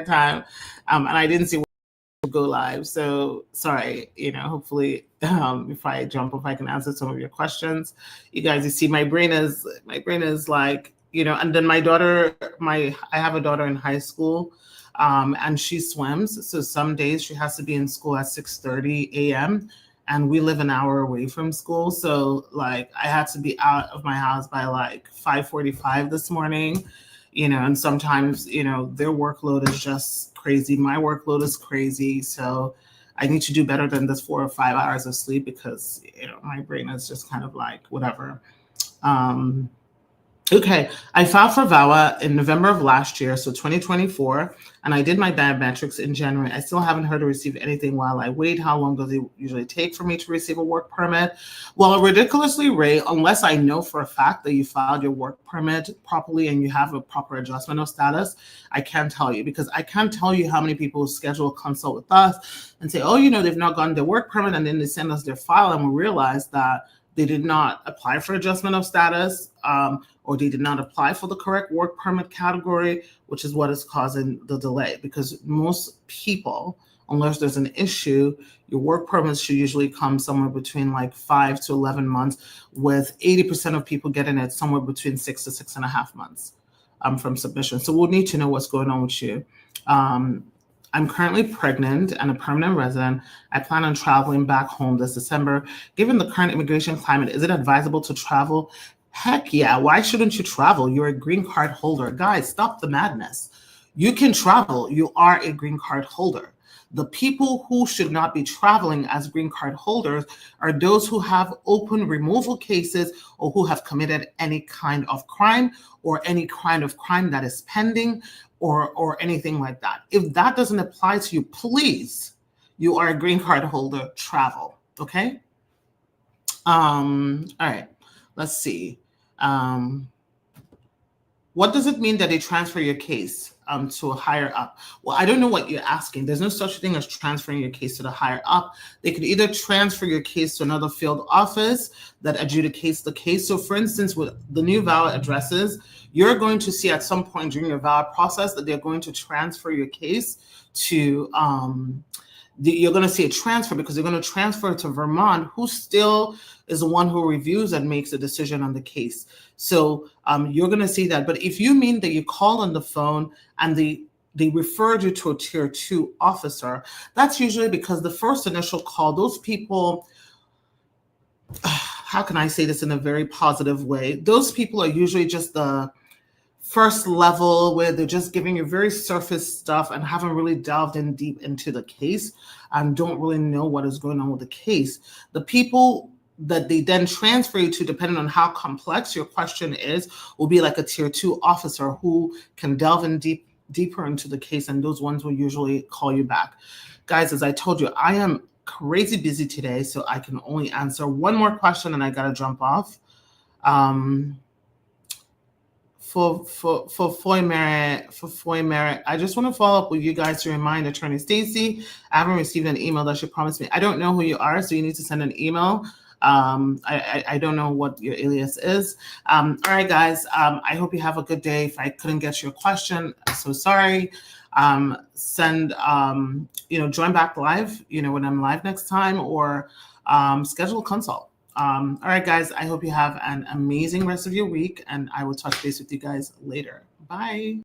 entire time. And I didn't see go live. So sorry, hopefully before I jump, if I can answer some of your questions. You guys, you see my brain is like, and then my daughter, I have a daughter in high school, and she swims. So some days she has to be in school at 6:30 a.m. and we live an hour away from school. So like I had to be out of my house by like 5:45 this morning, and sometimes, their workload is just crazy. My workload is crazy. So I need to do better than this 4 or 5 hours of sleep because, my brain is just kind of like, whatever. Okay, I filed for VAWA in November of last year, so 2024, and I did my biometrics in January. I still haven't heard or received anything while I wait. How long does it usually take for me to receive a work permit? Well, ridiculously, Ray, unless I know for a fact that you filed your work permit properly and you have a proper adjustment of status, I can't tell you, because I can't tell you how many people schedule a consult with us and say, oh, they've not gotten their work permit, and then they send us their file and we realize that they did not apply for adjustment of status, or they did not apply for the correct work permit category, which is what is causing the delay. Because most people, unless there's an issue, your work permits should usually come somewhere between like 5 to 11 months, with 80% of people getting it somewhere between 6 to 6.5 months from submission. So we'll need to know what's going on with you. I'm currently pregnant and a permanent resident. I plan on traveling back home this December. Given the current immigration climate, is it advisable to travel? Heck yeah. Why shouldn't you travel? You're a green card holder. Guys, stop the madness. You can travel. You are a green card holder. The people who should not be traveling as green card holders are those who have open removal cases or who have committed any kind of crime or any kind of crime that is pending or anything like that. If that doesn't apply to you, please, you are a green card holder, travel, okay? All right, let's see. What does it mean that they transfer your case to a higher up? Well, I don't know what you're asking. There's no such thing as transferring your case to the higher up. They could either transfer your case to another field office that adjudicates the case. So for instance, with the new VAWA addresses, you're going to see at some point during your VAWA process that they're going to transfer your case to, you're going to see a transfer because they're going to transfer it to Vermont, who still is the one who reviews and makes a decision on the case. So you're going to see that. But if you mean that you called on the phone and they referred you to a tier 2 officer, that's usually because the first initial call, those people, how can I say this in a very positive way? Those people are usually just the first level where they're just giving you very surface stuff and haven't really delved in deep into the case and don't really know what is going on with the case. The people that they then transfer you to, depending on how complex your question is, will be like a tier 2 officer who can delve in deeper into the case, and those ones will usually call you back. Guys, as I told you, I am crazy busy today, so I can only answer one more question and I gotta jump off. For Foy Merit, I just want to follow up with you guys to remind Attorney Stacy, I haven't received an email that she promised me. I don't know who you are, so you need to send an email. I don't know what your alias is. All right, guys, I hope you have a good day. If I couldn't get your question, I'm so sorry. Join back live, when I'm live next time, or schedule a consult. All right, guys, I hope you have an amazing rest of your week, and I will touch base with you guys later. Bye.